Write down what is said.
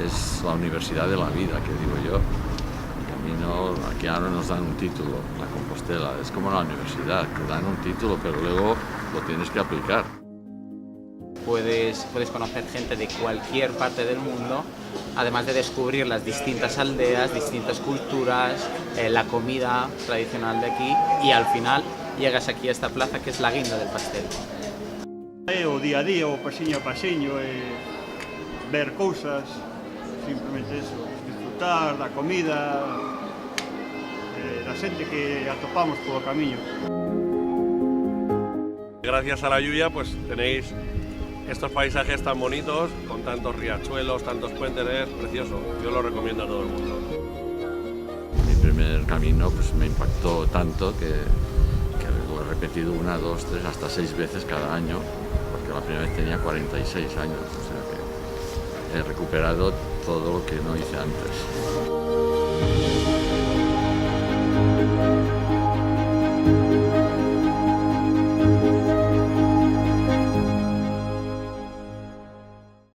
que es la universidad de la vida, que digo yo. El camino, aquí ahora nos dan un título, la Compostela, es como la universidad, te dan un título, pero luego lo tienes que aplicar. Puedes conocer gente de cualquier parte del mundo, además de descubrir las distintas aldeas, distintas culturas, la comida tradicional de aquí, y al final llegas aquí a esta plaza que es la guinda del pastel. O día a día, o pasiño a pasiño, ver cousas, simplemente eso, disfrutar da comida, da xente que atopamos polo camiño. Gracias a la lluvia pues tenéis estos paisajes tan bonitos, con tantos riachuelos, tantos puentes, es precioso. Yo lo recomiendo a todo el mundo. Mi primer camino pues me impactó tanto que lo he repetido 1, 2, 3, hasta 6 veces cada año, porque la primera vez tenía 46 años, o sea que he recuperado todo lo que no hice antes.